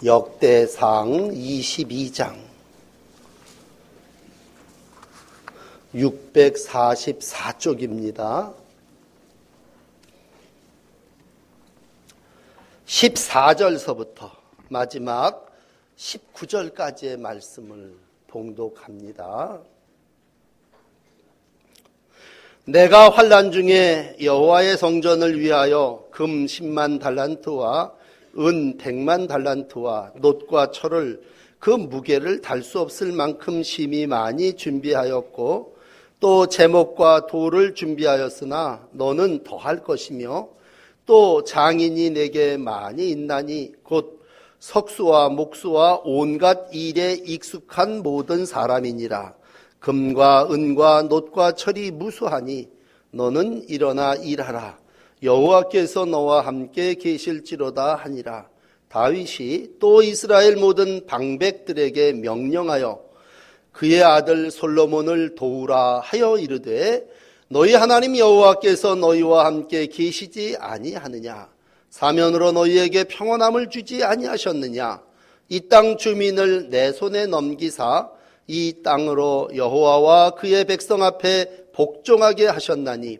역대상 22장 644쪽입니다. 14절서부터 마지막 19절까지의 말씀을 봉독합니다. 내가 환난 중에 여호와의 성전을 위하여 금 10만 달란트와 은 100만 달란트와 놋과 철을 그 무게를 달 수 없을 만큼 심히 많이 준비하였고 또 제목과 돌을 준비하였으나 너는 더할 것이며 또 장인이 내게 많이 있나니 곧 석수와 목수와 온갖 일에 익숙한 모든 사람이니라. 금과 은과 놋과 철이 무수하니 너는 일어나 일하라. 여호와께서 너와 함께 계실지로다 하니라. 다윗이 또 이스라엘 모든 방백들에게 명령하여 그의 아들 솔로몬을 도우라 하여 이르되 너희 하나님 여호와께서 너희와 함께 계시지 아니하느냐? 사면으로 너희에게 평안함을 주지 아니하셨느냐? 이 땅 주민을 내 손에 넘기사 이 땅으로 여호와와 그의 백성 앞에 복종하게 하셨나니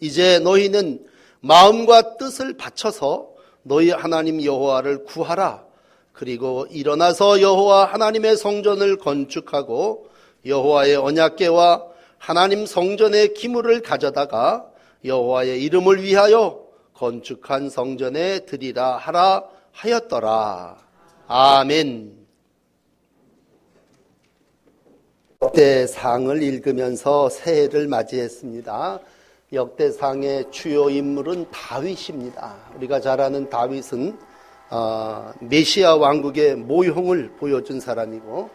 이제 너희는 마음과 뜻을 바쳐서 너희 하나님 여호와를 구하라. 그리고 일어나서 여호와 하나님의 성전을 건축하고 여호와의 언약궤와 하나님 성전의 기물을 가져다가 여호와의 이름을 위하여 건축한 성전에 드리라 하라 하였더라. 아멘. 역대상을 읽으면서 새해를 맞이했습니다. 역대상의 주요 인물은 다윗입니다. 우리가 잘 아는 다윗은 메시아 왕국의 모형을 보여준 사람이고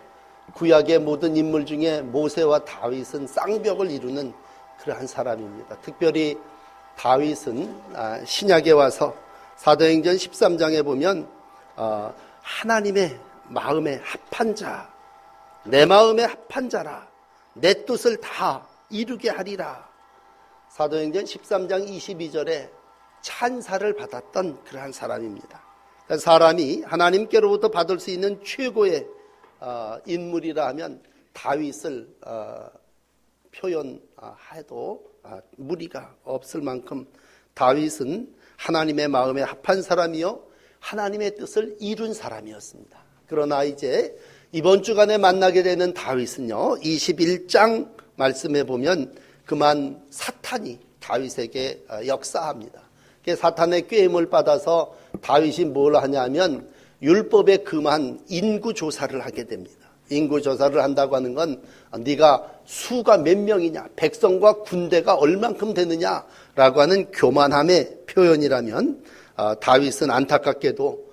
구약의 모든 인물 중에 모세와 다윗은 쌍벽을 이루는 그러한 사람입니다. 특별히 다윗은 신약에 와서 사도행전 13장에 보면 하나님의 마음에 합한 자, 내 마음에 합한 자라, 내 뜻을 다 이루게 하리라. 사도행전 13장 22절에 찬사를 받았던 그러한 사람입니다. 그러니까 사람이 하나님께로부터 받을 수 있는 최고의 인물이라 하면 다윗을 표현해도 무리가 없을 만큼 다윗은 하나님의 마음에 합한 사람이요 하나님의 뜻을 이룬 사람이었습니다. 그러나 이제 이번 주간에 만나게 되는 다윗은요 21장 말씀에 보면 그만 사탄이 다윗에게 역사합니다. 사탄의 꾀임을 받아서 다윗이 뭘 하냐면 율법에 금한 인구조사를 하게 됩니다. 인구조사를 한다고 하는 건 네가 수가 몇 명이냐, 백성과 군대가 얼만큼 되느냐라고 하는 교만함의 표현이라면 다윗은 안타깝게도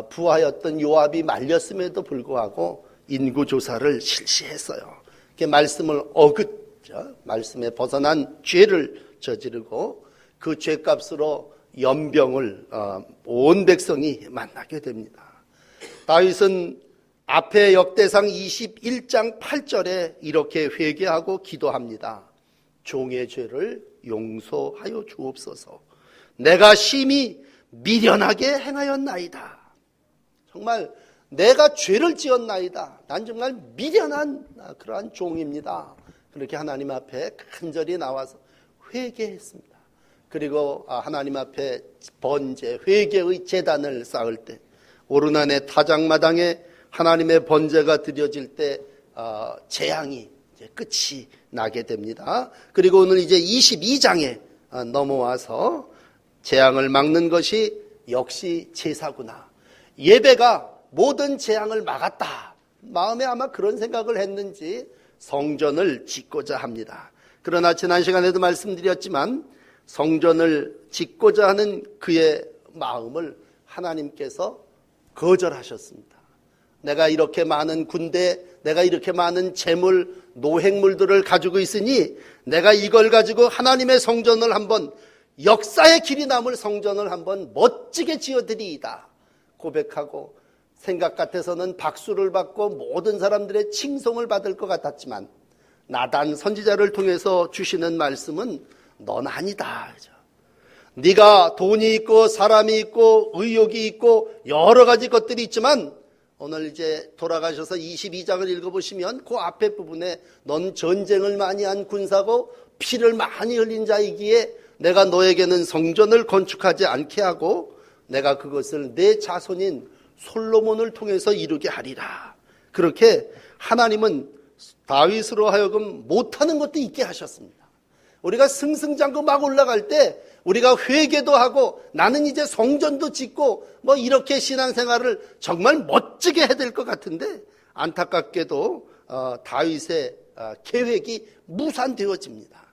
부하였던 요압이 말렸음에도 불구하고 인구조사를 실시했어요. 말씀을 말씀에 벗어난 죄를 저지르고 그 죄값으로 연병을 온 백성이 만나게 됩니다. 다윗은 앞에 역대상 21장 8절에 이렇게 회개하고 기도합니다. 종의 죄를 용서하여 주옵소서. 내가 심히 미련하게 행하였나이다. 정말 내가 죄를 지었나이다. 난 정말 미련한 그러한 종입니다. 그렇게 하나님 앞에 간절히 나와서 회개했습니다. 그리고 하나님 앞에 번제, 회개의 제단을 쌓을 때 오르난의 타작마당에 하나님의 번제가 드려질 때 재앙이 이제 끝이 나게 됩니다. 그리고 오늘 이제 22장에 넘어와서 재앙을 막는 것이 역시 제사구나. 예배가 모든 재앙을 막았다. 마음에 아마 그런 생각을 했는지 성전을 짓고자 합니다. 그러나 지난 시간에도 말씀드렸지만 성전을 짓고자 하는 그의 마음을 하나님께서 거절하셨습니다. 내가 이렇게 많은 군대, 내가 이렇게 많은 재물, 노획물들을 가지고 있으니 내가 이걸 가지고 하나님의 성전을 한번 역사의 길이 남을 성전을 한번 멋지게 지어드리이다 고백하고 생각 같아서는 박수를 받고 모든 사람들의 칭송을 받을 것 같았지만 나단 선지자를 통해서 주시는 말씀은 넌 아니다. 네가 돈이 있고 사람이 있고 의욕이 있고 여러 가지 것들이 있지만 오늘 이제 돌아가셔서 22장을 읽어보시면 그 앞에 부분에 넌 전쟁을 많이 한 군사고 피를 많이 흘린 자이기에 내가 너에게는 성전을 건축하지 않게 하고 내가 그것을 내 자손인 솔로몬을 통해서 이루게 하리라. 그렇게 하나님은 다윗으로 하여금 못하는 것도 있게 하셨습니다. 우리가 승승장구 막 올라갈 때 우리가 회개도 하고 나는 이제 성전도 짓고 뭐 이렇게 신앙생활을 정말 멋지게 해야 될 것 같은데 안타깝게도 다윗의 계획이 무산되어집니다.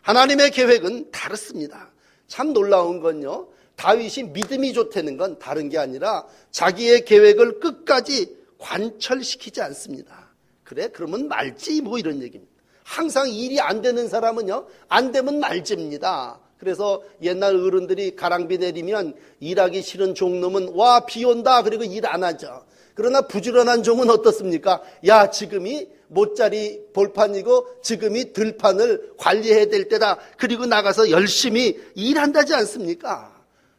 하나님의 계획은 다릅니다. 참 놀라운 건요, 다윗이 믿음이 좋다는 건 다른 게 아니라 자기의 계획을 끝까지 관철시키지 않습니다. 그래? 그러면 말지 뭐 이런 얘기입니다. 항상 일이 안 되는 사람은요, 안 되면 말집니다. 그래서 옛날 어른들이 가랑비 내리면 일하기 싫은 종놈은 와 비 온다 그리고 일 안 하죠. 그러나 부지런한 종은 어떻습니까? 야, 지금이 못자리 볼판이고 지금이 들판을 관리해야 될 때다. 그리고 나가서 열심히 일한다지 않습니까?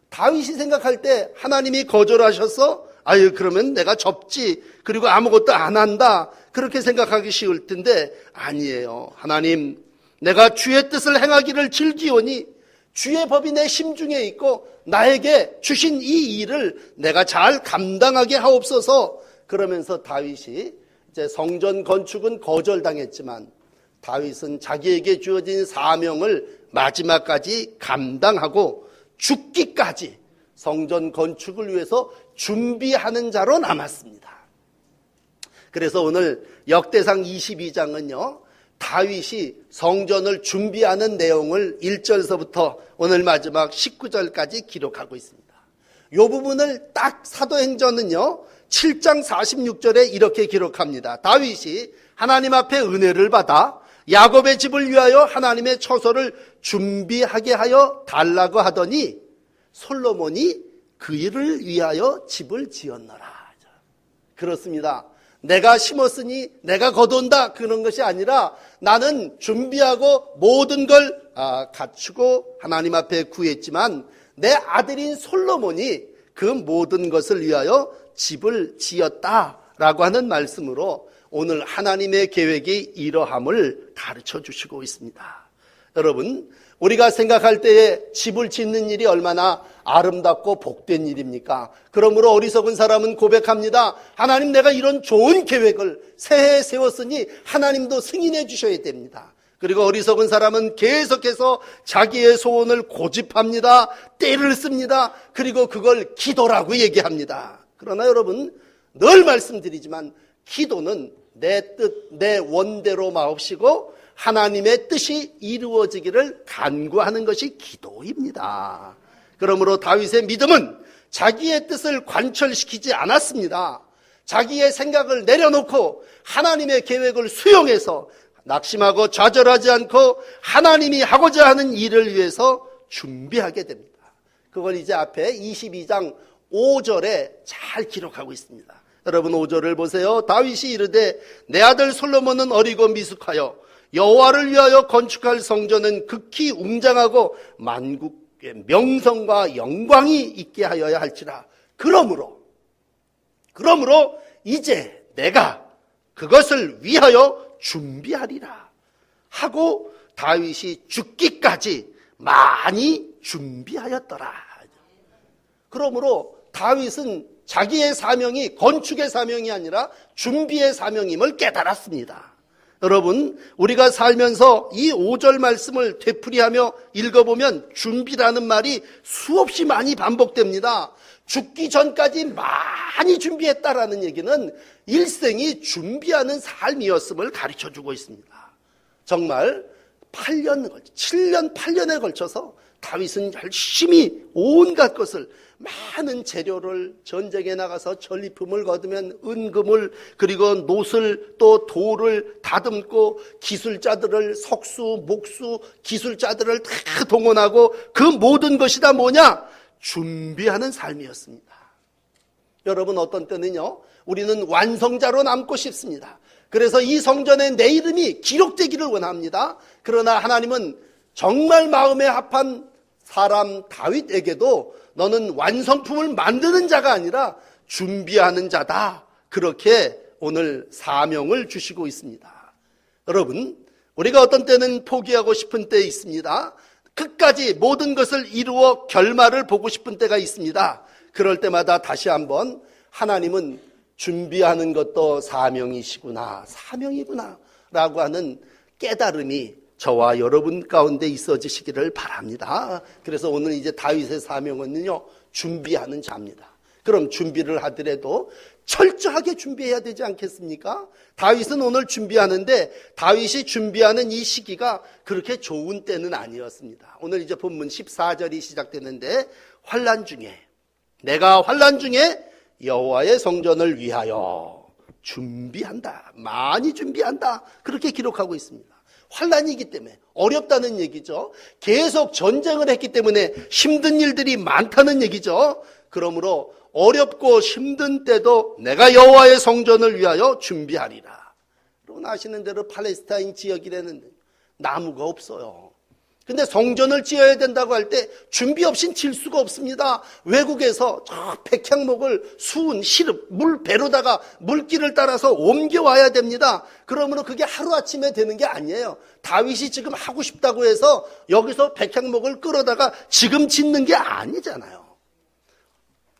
다윗이 생각할 때 하나님이 거절하셔서 아유 그러면 내가 접지 그리고 아무것도 안 한다 그렇게 생각하기 쉬울 텐데 아니에요. 하나님, 내가 주의 뜻을 행하기를 즐기오니 주의 법이 내 심중에 있고 나에게 주신 이 일을 내가 잘 감당하게 하옵소서. 그러면서 다윗이 이제 성전 건축은 거절당했지만 다윗은 자기에게 주어진 사명을 마지막까지 감당하고 죽기까지 성전 건축을 위해서 준비하는 자로 남았습니다. 그래서 오늘 역대상 22장은요 다윗이 성전을 준비하는 내용을 1절서부터 오늘 마지막 19절까지 기록하고 있습니다. 이 부분을 딱 사도행전은요 7장 46절에 이렇게 기록합니다. 다윗이 하나님 앞에 은혜를 받아 야곱의 집을 위하여 하나님의 처소를 준비하게 하여 달라고 하더니 솔로몬이 그 일을 위하여 집을 지었노라. 그렇습니다. 내가 심었으니 내가 거둔다 그런 것이 아니라 나는 준비하고 모든 걸 갖추고 하나님 앞에 구했지만 내 아들인 솔로몬이 그 모든 것을 위하여 집을 지었다라고 하는 말씀으로 오늘 하나님의 계획이 이러함을 가르쳐 주시고 있습니다. 여러분, 우리가 생각할 때에 집을 짓는 일이 얼마나 아름답고 복된 일입니까? 그러므로 어리석은 사람은 고백합니다. 하나님, 내가 이런 좋은 계획을 새해에 세웠으니 하나님도 승인해 주셔야 됩니다. 그리고 어리석은 사람은 계속해서 자기의 소원을 고집합니다. 때를 씁니다. 그리고 그걸 기도라고 얘기합니다. 그러나 여러분, 늘 말씀드리지만 기도는 내 뜻, 내 원대로 마옵시고 하나님의 뜻이 이루어지기를 간구하는 것이 기도입니다. 그러므로 다윗의 믿음은 자기의 뜻을 관철시키지 않았습니다. 자기의 생각을 내려놓고 하나님의 계획을 수용해서 낙심하고 좌절하지 않고 하나님이 하고자 하는 일을 위해서 준비하게 됩니다. 그걸 이제 앞에 22장 5절에 잘 기록하고 있습니다. 여러분 5절을 보세요. 다윗이 이르되 내 아들 솔로몬은 어리고 미숙하여 여호와를 위하여 건축할 성전은 극히 웅장하고 만국의 명성과 영광이 있게 하여야 할지라. 그러므로 이제 내가 그것을 위하여 준비하리라 하고 다윗이 죽기까지 많이 준비하였더라. 그러므로 다윗은 자기의 사명이 건축의 사명이 아니라 준비의 사명임을 깨달았습니다. 여러분, 우리가 살면서 이 5절 말씀을 되풀이하며 읽어보면 준비라는 말이 수없이 많이 반복됩니다. 죽기 전까지 많이 준비했다라는 얘기는 일생이 준비하는 삶이었음을 가르쳐주고 있습니다. 정말 7년, 8년에 걸쳐서 다윗은 열심히 온갖 것을 많은 재료를 전쟁에 나가서 전리품을 거두면 은금을 그리고 노슬 또 돌을 다듬고 기술자들을 석수, 목수 기술자들을 다 동원하고 그 모든 것이 다 뭐냐? 준비하는 삶이었습니다. 여러분 어떤 때는요 우리는 완성자로 남고 싶습니다. 그래서 이 성전에 내 이름이 기록되기를 원합니다. 그러나 하나님은 정말 마음에 합한 사람 다윗에게도 너는 완성품을 만드는 자가 아니라 준비하는 자다 그렇게 오늘 사명을 주시고 있습니다. 여러분, 우리가 어떤 때는 포기하고 싶은 때 있습니다. 끝까지 모든 것을 이루어 결말을 보고 싶은 때가 있습니다. 그럴 때마다 다시 한번 하나님은 준비하는 것도 사명이시구나, 사명이구나 라고 하는 깨달음이 저와 여러분 가운데 있어지시기를 바랍니다. 그래서 오늘 이제 다윗의 사명은요, 준비하는 자입니다. 그럼 준비를 하더라도 철저하게 준비해야 되지 않겠습니까? 다윗은 오늘 준비하는데 다윗이 준비하는 이 시기가 그렇게 좋은 때는 아니었습니다. 오늘 이제 본문 14절이 시작되는데 환난 중에, 내가 환난 중에 여호와의 성전을 위하여 준비한다, 많이 준비한다, 그렇게 기록하고 있습니다. 환난이기 때문에 어렵다는 얘기죠. 계속 전쟁을 했기 때문에 힘든 일들이 많다는 얘기죠. 그러므로 어렵고 힘든 때도 내가 여호와의 성전을 위하여 준비하리라. 여러분 아시는 대로 팔레스타인 지역이라는 나무가 없어요. 근데 성전을 지어야 된다고 할 때 준비 없인 질 수가 없습니다. 외국에서 저 백향목을 수은 시릅 물 배로다가 물길을 따라서 옮겨와야 됩니다. 그러므로 그게 하루아침에 되는 게 아니에요. 다윗이 지금 하고 싶다고 해서 여기서 백향목을 끌어다가 지금 짓는 게 아니잖아요.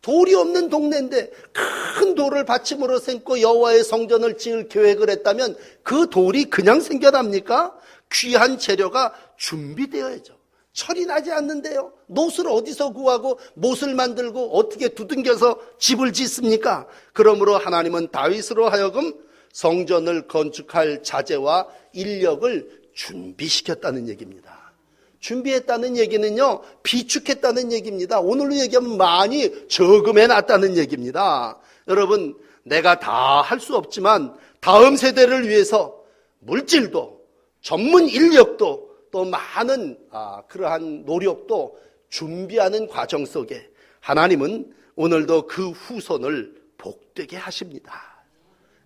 돌이 없는 동네인데 큰 돌을 받침으로 삼고 여호와의 성전을 지을 계획을 했다면 그 돌이 그냥 생겨납니까? 귀한 재료가 준비되어야죠. 철이 나지 않는데요. 못을 어디서 구하고 못을 만들고 어떻게 두둥겨서 집을 짓습니까? 그러므로 하나님은 다윗으로 하여금 성전을 건축할 자재와 인력을 준비시켰다는 얘기입니다. 준비했다는 얘기는요, 비축했다는 얘기입니다. 오늘로 얘기하면 많이 저금해놨다는 얘기입니다. 여러분, 내가 다 할 수 없지만 다음 세대를 위해서 물질도 전문 인력도 또 많은 그러한 노력도 준비하는 과정 속에 하나님은 오늘도 그 후손을 복되게 하십니다.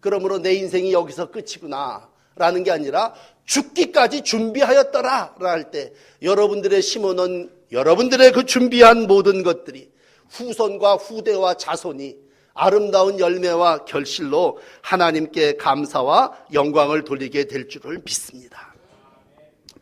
그러므로 내 인생이 여기서 끝이구나 라는 게 아니라 죽기까지 준비하였더라 할 때 여러분들의 심어놓은 여러분들의 그 준비한 모든 것들이 후손과 후대와 자손이 아름다운 열매와 결실로 하나님께 감사와 영광을 돌리게 될 줄을 믿습니다.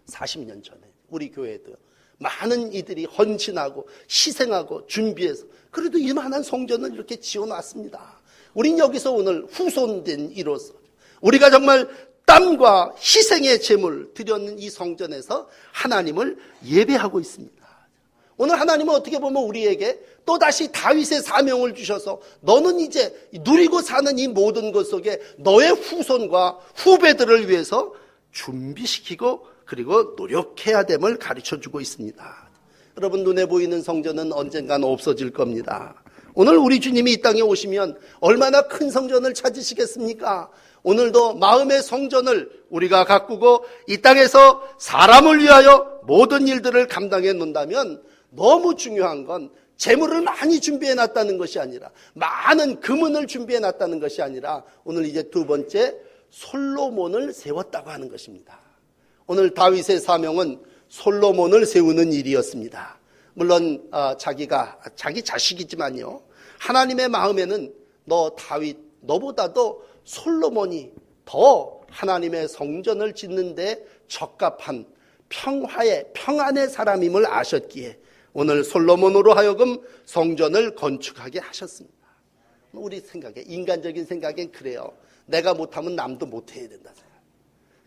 40년 전에 우리 교회도 많은 이들이 헌신하고 희생하고 준비해서 그래도 이만한 성전을 이렇게 지어놨습니다. 우린 여기서 오늘 후손된 이로서 우리가 정말 땀과 희생의 제물 드렸는 이 성전에서 하나님을 예배하고 있습니다. 오늘 하나님은 어떻게 보면 우리에게 또다시 다윗의 사명을 주셔서 너는 이제 누리고 사는 이 모든 것 속에 너의 후손과 후배들을 위해서 준비시키고 그리고 노력해야 됨을 가르쳐주고 있습니다. 여러분 눈에 보이는 성전은 언젠간 없어질 겁니다. 오늘 우리 주님이 이 땅에 오시면 얼마나 큰 성전을 찾으시겠습니까? 오늘도 마음의 성전을 우리가 가꾸고 이 땅에서 사람을 위하여 모든 일들을 감당해 놓는다면 너무 중요한 건 재물을 많이 준비해 놨다는 것이 아니라 많은 금은을 준비해 놨다는 것이 아니라 오늘 이제 두 번째 솔로몬을 세웠다고 하는 것입니다. 오늘 다윗의 사명은 솔로몬을 세우는 일이었습니다. 물론 자기 자식이지만요. 하나님의 마음에는 너 다윗 너보다도 솔로몬이 더 하나님의 성전을 짓는데 적합한 평안의 사람임을 아셨기에 오늘 솔로몬으로 하여금 성전을 건축하게 하셨습니다. 우리 생각에 인간적인 생각엔 그래요. 내가 못하면 남도 못해야 된다.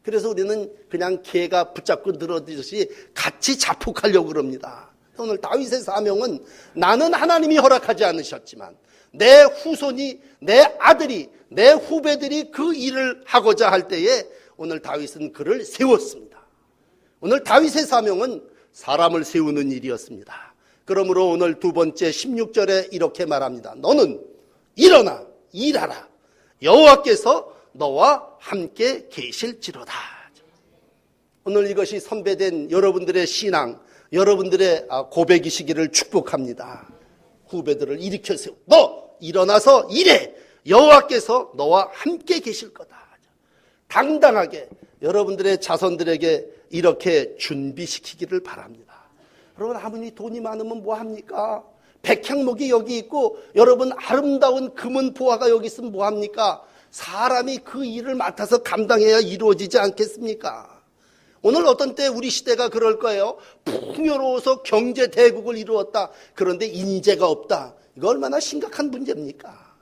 그래서 우리는 그냥 개가 붙잡고 늘어지듯이 같이 자폭하려고 그럽니다. 오늘 다윗의 사명은 나는 하나님이 허락하지 않으셨지만 내 후손이, 내 아들이, 내 후배들이 그 일을 하고자 할 때에 오늘 다윗은 그를 세웠습니다. 오늘 다윗의 사명은 사람을 세우는 일이었습니다. 그러므로 오늘 두 번째 16절에 이렇게 말합니다. 너는 일어나 일하라. 여호와께서 너와 함께 계실지로다. 오늘 이것이 선배된 여러분들의 신앙, 여러분들의 고백이시기를 축복합니다. 후배들을 일으켜 세우고 너 일어나서 일해. 여호와께서 너와 함께 계실 거다. 당당하게 여러분들의 자손들에게 이렇게 준비시키기를 바랍니다. 여러분 아무리 돈이 많으면 뭐합니까? 백향목이 여기 있고 여러분 아름다운 금은 보화가 여기 있으면 뭐합니까? 사람이 그 일을 맡아서 감당해야 이루어지지 않겠습니까? 오늘 어떤 때 우리 시대가 그럴 거예요. 풍요로워서 경제 대국을 이루었다. 그런데 인재가 없다. 이거 얼마나 심각한 문제입니까?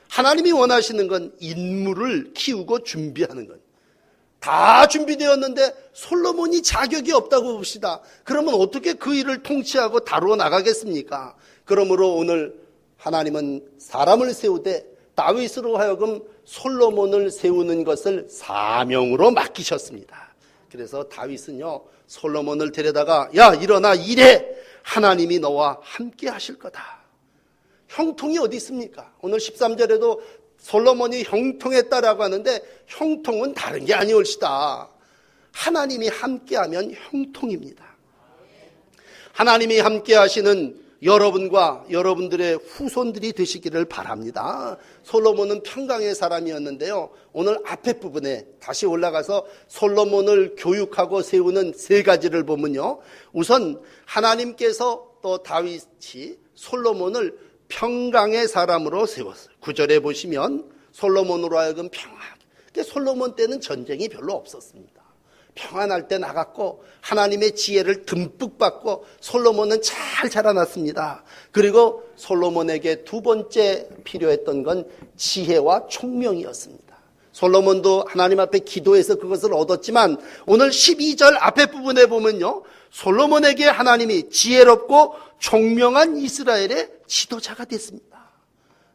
하나님이 원하시는 건 인물을 키우고 준비하는 건. 다 준비되었는데 솔로몬이 자격이 없다고 봅시다. 그러면 어떻게 그 일을 통치하고 다루어 나가겠습니까? 그러므로 오늘 하나님은 사람을 세우되 다윗으로 하여금 솔로몬을 세우는 것을 사명으로 맡기셨습니다. 그래서 다윗은요, 솔로몬을 데려다가 야 일어나 일해, 하나님이 너와 함께 하실 거다. 형통이 어디 있습니까? 오늘 13절에도 솔로몬이 형통했다라고 하는데 형통은 다른 게 아니올시다. 하나님이 함께하면 형통입니다. 하나님이 함께하시는 여러분과 여러분들의 후손들이 되시기를 바랍니다. 솔로몬은 평강의 사람이었는데요, 오늘 앞에 부분에 다시 올라가서 솔로몬을 교육하고 세우는 세 가지를 보면요, 우선 하나님께서 또 다윗이 솔로몬을 평강의 사람으로 세웠어요. 9절에 보시면 솔로몬으로 하여금 평안하게. 솔로몬 때는 전쟁이 별로 없었습니다. 평안할 때 나갔고 하나님의 지혜를 듬뿍 받고 솔로몬은 잘 자라났습니다. 그리고 솔로몬에게 두 번째 필요했던 건 지혜와 총명이었습니다. 솔로몬도 하나님 앞에 기도해서 그것을 얻었지만 오늘 12절 앞에 부분에 보면요, 솔로몬에게 하나님이 지혜롭고 총명한 이스라엘의 지도자가 됐습니다.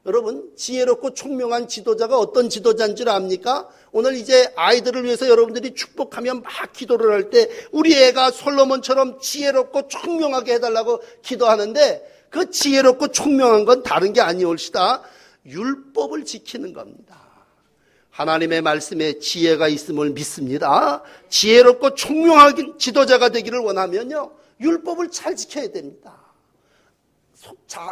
여러분, 지혜롭고 총명한 지도자가 어떤 지도자인 줄 압니까? 오늘 이제 아이들을 위해서 여러분들이 축복하면 막 기도를 할 때 우리 애가 솔로몬처럼 지혜롭고 총명하게 해달라고 기도하는데 그 지혜롭고 총명한 건 다른 게 아니올시다. 율법을 지키는 겁니다. 하나님의 말씀에 지혜가 있음을 믿습니다. 지혜롭고 총명한 지도자가 되기를 원하면요, 율법을 잘 지켜야 됩니다.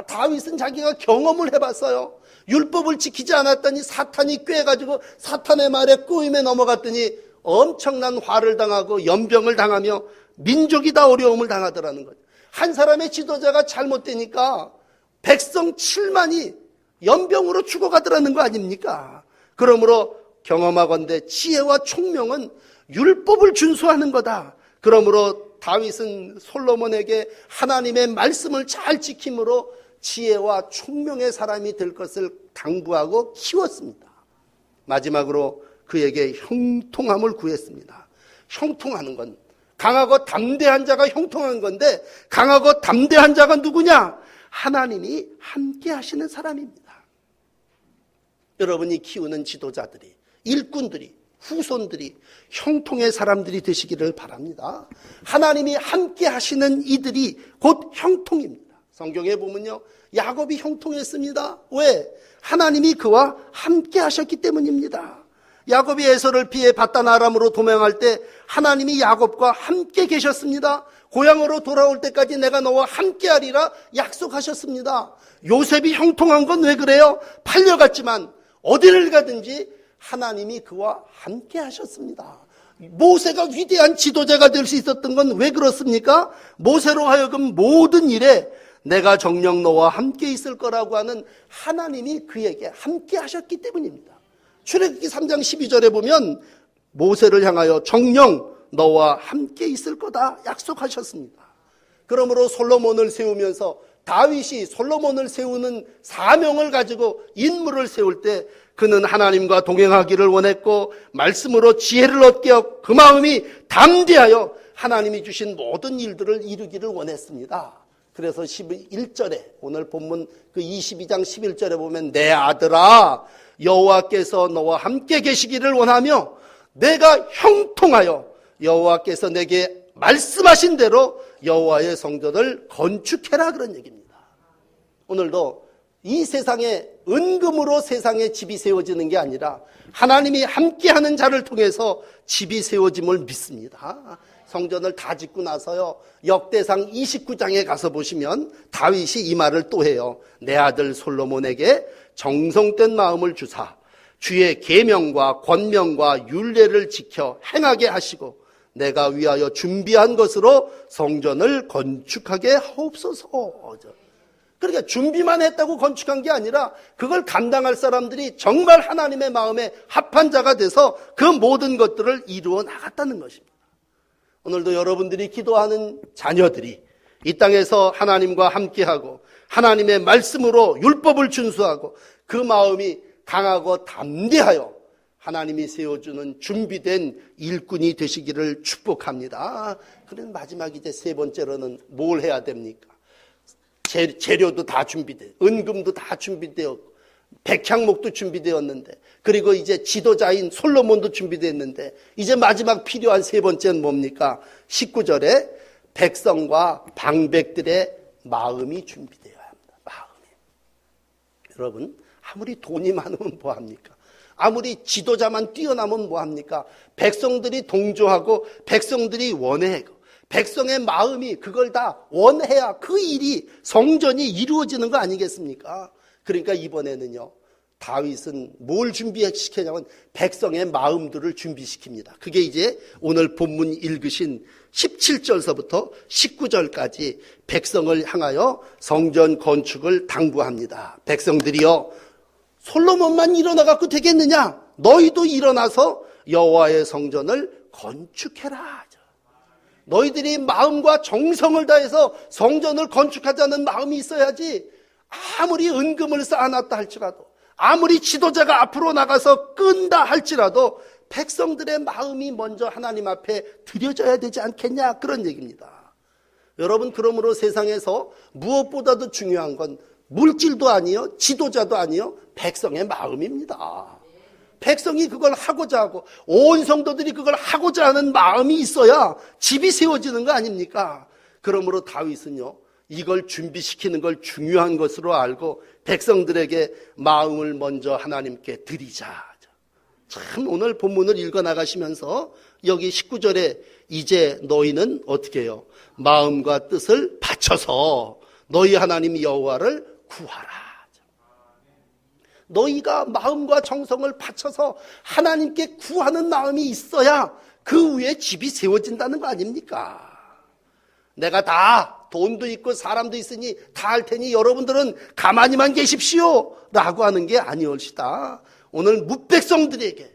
다윗은 자기가 경험을 해봤어요. 율법을 지키지 않았더니 사탄이 꾀가지고 사탄의 말에 꼬임에 넘어갔더니 엄청난 화를 당하고 연병을 당하며 민족이 다 어려움을 당하더라는 거죠. 한 사람의 지도자가 잘못되니까 백성 7만이 연병으로 죽어가더라는 거 아닙니까? 그러므로 경험하건대 지혜와 총명은 율법을 준수하는 거다. 그러므로 다윗은 솔로몬에게 하나님의 말씀을 잘 지킴으로 지혜와 총명의 사람이 될 것을 당부하고 키웠습니다. 마지막으로 그에게 형통함을 구했습니다. 형통하는 건 강하고 담대한 자가 형통한 건데 강하고 담대한 자가 누구냐? 하나님이 함께 하시는 사람입니다. 여러분이 키우는 지도자들이, 일꾼들이, 후손들이 형통의 사람들이 되시기를 바랍니다. 하나님이 함께 하시는 이들이 곧 형통입니다. 성경에 보면요, 야곱이 형통했습니다. 왜? 하나님이 그와 함께 하셨기 때문입니다. 야곱이 에서를 피해 바단 아람으로 도망할 때 하나님이 야곱과 함께 계셨습니다. 고향으로 돌아올 때까지 내가 너와 함께 하리라 약속하셨습니다. 요셉이 형통한 건 왜 그래요? 팔려갔지만 어디를 가든지 하나님이 그와 함께 하셨습니다. 모세가 위대한 지도자가 될 수 있었던 건 왜 그렇습니까? 모세로 하여금 모든 일에 내가 정녕 너와 함께 있을 거라고 하는 하나님이 그에게 함께 하셨기 때문입니다. 출애굽기 3장 12절에 보면 모세를 향하여 정녕 너와 함께 있을 거다 약속하셨습니다. 그러므로 솔로몬을 세우면서 다윗이 솔로몬을 세우는 사명을 가지고 인물을 세울 때 그는 하나님과 동행하기를 원했고 말씀으로 지혜를 얻게 하고 그 마음이 담대하여 하나님이 주신 모든 일들을 이루기를 원했습니다. 그래서 11절에 오늘 본문 그 22장 11절에 보면 내 아들아 여호와께서 너와 함께 계시기를 원하며 내가 형통하여 여호와께서 내게 말씀하신 대로 여호와의 성전을 건축해라 그런 얘기입니다. 오늘도 이 세상에 은금으로 세상에 집이 세워지는 게 아니라 하나님이 함께하는 자를 통해서 집이 세워짐을 믿습니다. 성전을 다 짓고 나서요, 역대상 29장에 가서 보시면 다윗이 이 말을 또 해요. 내 아들 솔로몬에게 정성된 마음을 주사 주의 계명과 권명과 율례를 지켜 행하게 하시고 내가 위하여 준비한 것으로 성전을 건축하게 하옵소서. 그러니까 준비만 했다고 건축한 게 아니라 그걸 감당할 사람들이 정말 하나님의 마음에 합한 자가 돼서 그 모든 것들을 이루어 나갔다는 것입니다. 오늘도 여러분들이 기도하는 자녀들이 이 땅에서 하나님과 함께하고 하나님의 말씀으로 율법을 준수하고 그 마음이 강하고 담대하여 하나님이 세워주는 준비된 일꾼이 되시기를 축복합니다. 그런 마지막 이제 세 번째로는 뭘 해야 됩니까? 재료도 다 준비돼, 은금도 다 준비되었고, 백향목도 준비되었는데, 그리고 이제 지도자인 솔로몬도 준비됐는데, 이제 마지막 필요한 세 번째는 뭡니까? 19절에 백성과 방백들의 마음이 준비되어야 합니다. 마음이. 여러분, 아무리 돈이 많으면 뭐합니까? 아무리 지도자만 뛰어나면 뭐합니까? 백성들이 동조하고 백성들이 원해고 백성의 마음이 그걸 다 원해야 그 일이 성전이 이루어지는 거 아니겠습니까? 그러니까 이번에는요, 다윗은 뭘 준비시키냐면 백성의 마음들을 준비시킵니다. 그게 이제 오늘 본문 읽으신 17절서부터 19절까지 백성을 향하여 성전 건축을 당부합니다. 백성들이요, 솔로몬만 일어나갖고 되겠느냐? 너희도 일어나서 여호와의 성전을 건축해라. 너희들이 마음과 정성을 다해서 성전을 건축하자는 마음이 있어야지. 아무리 은금을 쌓아놨다 할지라도, 아무리 지도자가 앞으로 나가서 끈다 할지라도 백성들의 마음이 먼저 하나님 앞에 드려져야 되지 않겠냐, 그런 얘기입니다. 여러분, 그러므로 세상에서 무엇보다도 중요한 건 물질도 아니요, 지도자도 아니요, 백성의 마음입니다. 백성이 그걸 하고자 하고 온 성도들이 그걸 하고자 하는 마음이 있어야 집이 세워지는 거 아닙니까? 그러므로 다윗은요, 이걸 준비시키는 걸 중요한 것으로 알고 백성들에게 마음을 먼저 하나님께 드리자. 참, 오늘 본문을 읽어나가시면서 여기 19절에 이제 너희는 어떻게 해요? 마음과 뜻을 바쳐서 너희 하나님 여호와를 구하라. 너희가 마음과 정성을 바쳐서 하나님께 구하는 마음이 있어야 그 위에 집이 세워진다는 거 아닙니까? 내가 다 돈도 있고 사람도 있으니 다 할 테니 여러분들은 가만히만 계십시오 라고 하는 게 아니올시다. 오늘 뭇백성들에게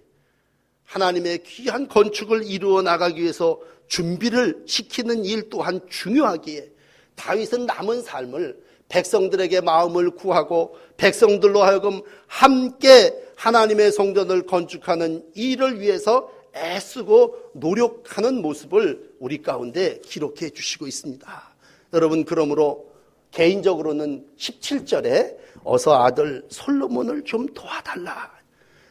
하나님의 귀한 건축을 이루어 나가기 위해서 준비를 시키는 일 또한 중요하기에 다윗은 남은 삶을 백성들에게 마음을 구하고 백성들로 하여금 함께 하나님의 성전을 건축하는 일을 위해서 애쓰고 노력하는 모습을 우리 가운데 기록해 주시고 있습니다. 여러분, 그러므로 개인적으로는 17절에 어서 아들 솔로몬을 좀 도와달라.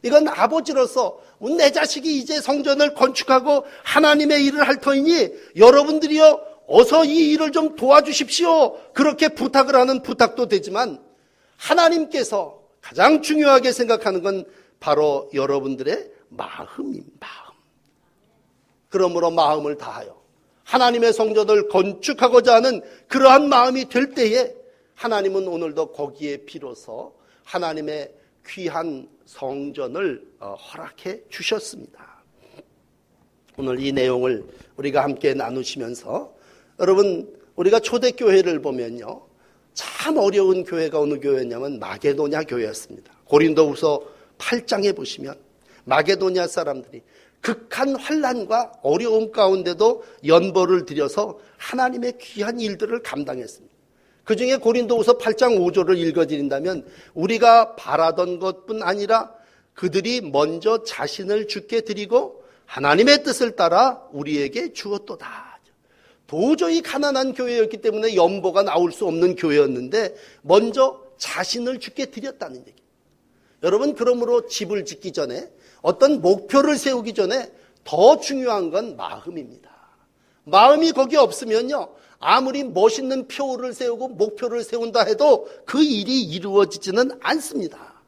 이건 아버지로서 내 자식이 이제 성전을 건축하고 하나님의 일을 할 터이니 여러분들이요, 어서 이 일을 좀 도와주십시오. 그렇게 부탁을 하는 부탁도 되지만 하나님께서 가장 중요하게 생각하는 건 바로 여러분들의 마음입니다. 마음. 그러므로 마음을 다하여 하나님의 성전을 건축하고자 하는 그러한 마음이 될 때에 하나님은 오늘도 거기에 비로소 하나님의 귀한 성전을 허락해 주셨습니다. 오늘 이 내용을 우리가 함께 나누시면서 여러분, 우리가 초대교회를 보면요, 참 어려운 교회가 어느 교회였냐면 마게도냐 교회였습니다. 고린도후서 8장에 보시면 마게도냐 사람들이 극한 환난과 어려움 가운데도 연보를 들여서 하나님의 귀한 일들을 감당했습니다. 그중에 고린도후서 8장 5절을 읽어드린다면 우리가 바라던 것뿐 아니라 그들이 먼저 자신을 주께 드리고 하나님의 뜻을 따라 우리에게 주었도다. 도저히 가난한 교회였기 때문에 연보가 나올 수 없는 교회였는데 먼저 자신을 주께 드렸다는 얘기. 여러분, 그러므로 집을 짓기 전에 어떤 목표를 세우기 전에 더 중요한 건 마음입니다. 마음이 거기 없으면요, 아무리 멋있는 표를 세우고 목표를 세운다 해도 그 일이 이루어지지는 않습니다.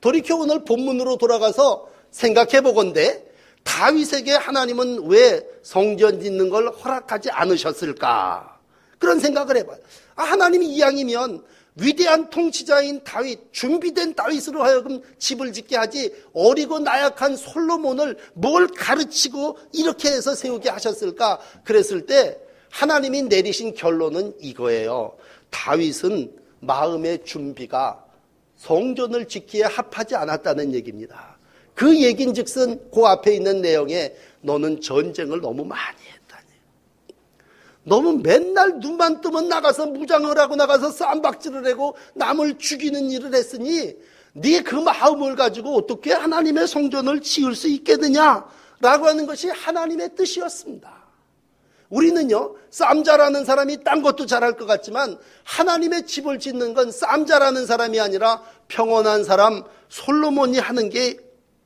돌이켜 오늘 본문으로 돌아가서 생각해 보건대 다윗에게 하나님은 왜 성전 짓는 걸 허락하지 않으셨을까? 그런 생각을 해봐요. 하나님이 이왕이면 위대한 통치자인 다윗, 준비된 다윗으로 하여금 집을 짓게 하지 어리고 나약한 솔로몬을 뭘 가르치고 이렇게 해서 세우게 하셨을까? 그랬을 때 하나님이 내리신 결론은 이거예요. 다윗은 마음의 준비가 성전을 짓기에 합하지 않았다는 얘기입니다. 그 얘긴즉슨 그 앞에 있는 내용에 너는 전쟁을 너무 많이 했다니. 너무 맨날 눈만 뜨면 나가서 무장을 하고 나가서 쌈박질을 하고 남을 죽이는 일을 했으니 네 그 마음을 가지고 어떻게 하나님의 성전을 지을 수 있겠느냐라고 하는 것이 하나님의 뜻이었습니다. 우리는요, 쌈 잘하는 사람이 딴 것도 잘할 것 같지만 하나님의 집을 짓는 건 쌈 잘하는 사람이 아니라 평온한 사람 솔로몬이 하는 게,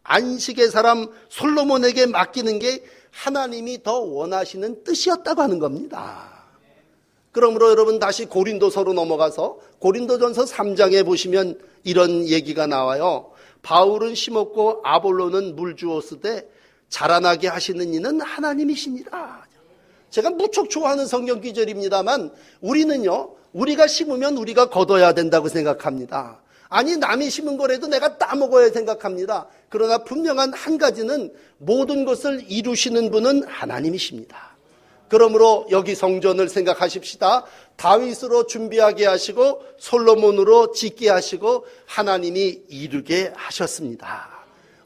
안식의 사람 솔로몬에게 맡기는 게 하나님이 더 원하시는 뜻이었다고 하는 겁니다. 그러므로 여러분 다시 고린도서로 넘어가서 고린도전서 3장에 보시면 이런 얘기가 나와요. 바울은 심었고 아볼로는 물 주었으되 자라나게 하시는 이는 하나님이시니라. 제가 무척 좋아하는 성경 구절입니다만 우리는요, 우리가 심으면 우리가 거둬야 된다고 생각합니다. 아니, 남이 심은 거라도 내가 따먹어야 생각합니다. 그러나 분명한 한 가지는 모든 것을 이루시는 분은 하나님이십니다. 그러므로 여기 성전을 생각하십시다. 다윗으로 준비하게 하시고 솔로몬으로 짓게 하시고 하나님이 이루게 하셨습니다.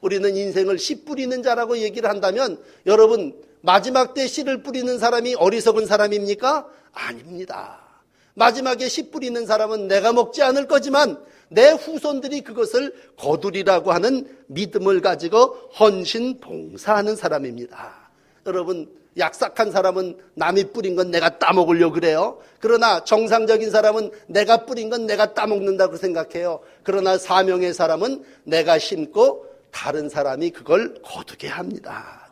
우리는 인생을 씨 뿌리는 자라고 얘기를 한다면 여러분, 마지막 때 씨를 뿌리는 사람이 어리석은 사람입니까? 아닙니다. 마지막에 씨 뿌리는 사람은 내가 먹지 않을 거지만 내 후손들이 그것을 거두리라고 하는 믿음을 가지고 헌신 봉사하는 사람입니다. 여러분, 약삭한 사람은 남이 뿌린 건 내가 따먹으려고 그래요. 그러나 정상적인 사람은 내가 뿌린 건 내가 따먹는다고 생각해요. 그러나 사명의 사람은 내가 심고 다른 사람이 그걸 거두게 합니다.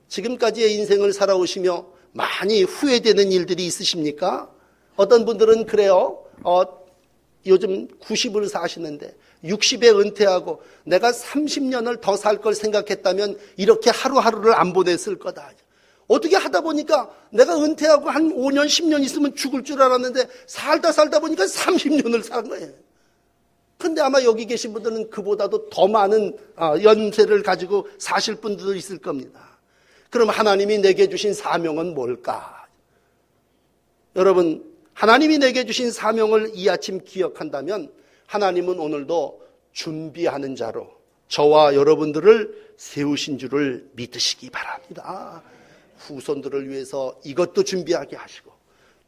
지금까지의 인생을 살아오시며 많이 후회되는 일들이 있으십니까? 어떤 분들은 그래요. 요즘 90을 사시는데 60에 은퇴하고 내가 30년을 더 살 걸 생각했다면 이렇게 하루하루를 안 보냈을 거다. 어떻게 하다 보니까 내가 은퇴하고 한 5년 10년 있으면 죽을 줄 알았는데 살다 보니까 30년을 산 거예요. 근데 아마 여기 계신 분들은 그보다도 더 많은 연세를 가지고 사실 분들도 있을 겁니다. 그럼 하나님이 내게 주신 사명은 뭘까? 여러분, 하나님이 내게 주신 사명을 이 아침 기억한다면 하나님은 오늘도 준비하는 자로 저와 여러분들을 세우신 줄을 믿으시기 바랍니다. 후손들을 위해서 이것도 준비하게 하시고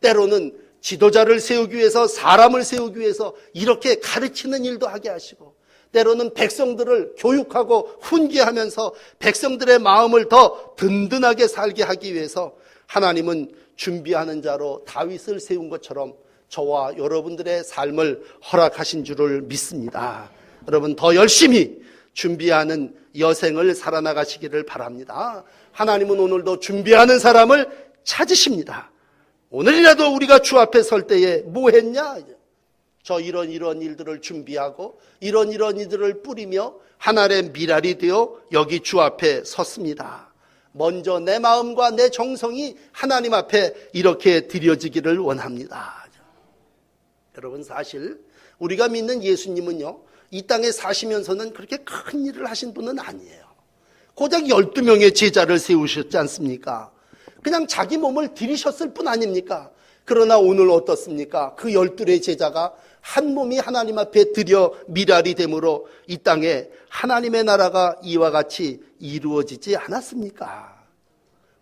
때로는 지도자를 세우기 위해서 사람을 세우기 위해서 이렇게 가르치는 일도 하게 하시고 때로는 백성들을 교육하고 훈계하면서 백성들의 마음을 더 든든하게 살게 하기 위해서 하나님은 준비하는 자로 다윗을 세운 것처럼 저와 여러분들의 삶을 허락하신 줄을 믿습니다. 여러분 더 열심히 준비하는 여생을 살아나가시기를 바랍니다. 하나님은 오늘도 준비하는 사람을 찾으십니다. 오늘이라도 우리가 주 앞에 설 때에 뭐 했냐? 저 이런 일들을 준비하고 이런 일들을 뿌리며 하나의 미랄이 되어 여기 주 앞에 섰습니다. 먼저 내 마음과 내 정성이 하나님 앞에 이렇게 드려지기를 원합니다. 여러분 사실 우리가 믿는 예수님은요, 이 땅에 사시면서는 그렇게 큰 일을 하신 분은 아니에요. 고작 12명의 제자를 세우셨지 않습니까? 그냥 자기 몸을 들이셨을 뿐 아닙니까? 그러나 오늘 어떻습니까? 그 12의 제자가 한 몸이 하나님 앞에 드려 미랄이 되므로 이 땅에 하나님의 나라가 이와 같이 이루어지지 않았습니까?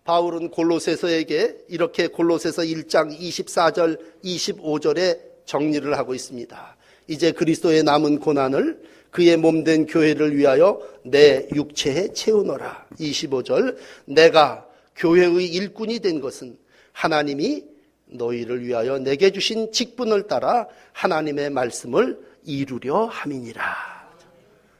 바울은 골로새서에게 이렇게 골로새서 1장 24절 25절에 정리를 하고 있습니다. 이제 그리스도의 남은 고난을 그의 몸된 교회를 위하여 내 육체에 채우노라. 25절 내가 교회의 일꾼이 된 것은 하나님이 너희를 위하여 내게 주신 직분을 따라 하나님의 말씀을 이루려 함이니라.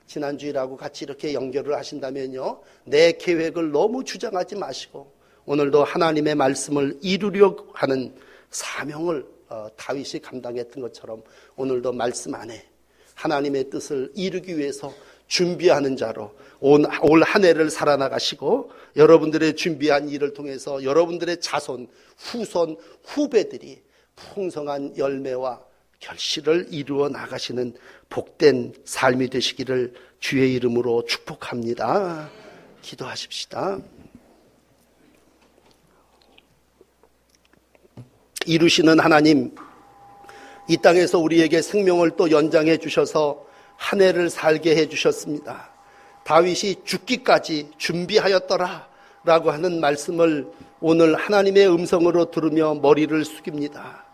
지난주일하고 같이 이렇게 연결을 하신다면요, 내 계획을 너무 주장하지 마시고 오늘도 하나님의 말씀을 이루려 하는 사명을 다윗이 감당했던 것처럼 오늘도 말씀 안에 하나님의 뜻을 이루기 위해서 준비하는 자로 올 한 해를 살아나가시고 여러분들의 준비한 일을 통해서 여러분들의 자손, 후손, 후배들이 풍성한 열매와 결실을 이루어 나가시는 복된 삶이 되시기를 주의 이름으로 축복합니다. 기도하십시다. 이루시는 하나님, 이 땅에서 우리에게 생명을 또 연장해 주셔서 한 해를 살게 해 주셨습니다. 다윗이 죽기까지 준비하였더라 라고 하는 말씀을 오늘 하나님의 음성으로 들으며 머리를 숙입니다.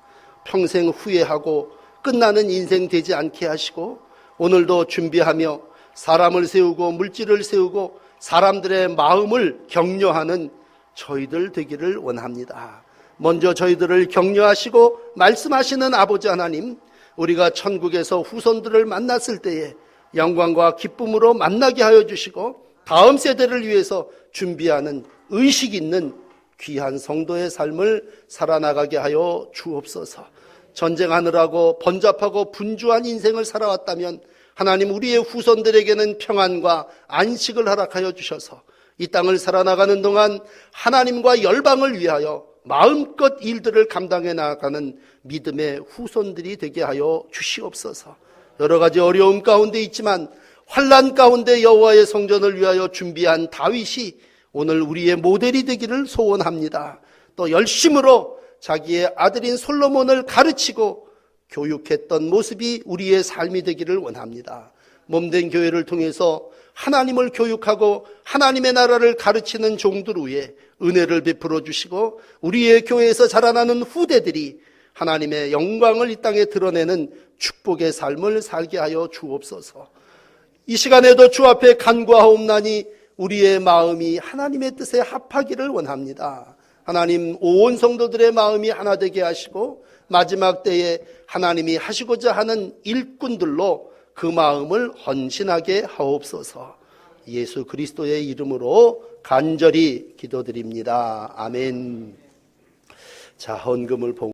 평생 후회하고 끝나는 인생 되지 않게 하시고 오늘도 준비하며 사람을 세우고 물질을 세우고 사람들의 마음을 격려하는 저희들 되기를 원합니다. 먼저 저희들을 격려하시고 말씀하시는 아버지 하나님, 우리가 천국에서 후손들을 만났을 때에 영광과 기쁨으로 만나게 하여 주시고 다음 세대를 위해서 준비하는 의식 있는 귀한 성도의 삶을 살아나가게 하여 주옵소서. 전쟁하느라고 번잡하고 분주한 인생을 살아왔다면 하나님, 우리의 후손들에게는 평안과 안식을 허락하여 주셔서 이 땅을 살아나가는 동안 하나님과 열방을 위하여 마음껏 일들을 감당해 나가는 믿음의 후손들이 되게 하여 주시옵소서. 여러 가지 어려움 가운데 있지만 환난 가운데 여호와의 성전을 위하여 준비한 다윗이 오늘 우리의 모델이 되기를 소원합니다. 또 열심으로 자기의 아들인 솔로몬을 가르치고 교육했던 모습이 우리의 삶이 되기를 원합니다. 몸된 교회를 통해서 하나님을 교육하고 하나님의 나라를 가르치는 종들 위에 은혜를 베풀어 주시고 우리의 교회에서 자라나는 후대들이 하나님의 영광을 이 땅에 드러내는 축복의 삶을 살게 하여 주옵소서. 이 시간에도 주 앞에 간구하옵나니 우리의 마음이 하나님의 뜻에 합하기를 원합니다. 하나님, 온 성도들의 마음이 하나 되게 하시고 마지막 때에 하나님이 하시고자 하는 일꾼들로 그 마음을 헌신하게 하옵소서. 예수 그리스도의 이름으로 간절히 기도드립니다. 아멘. 자, 헌금을 봉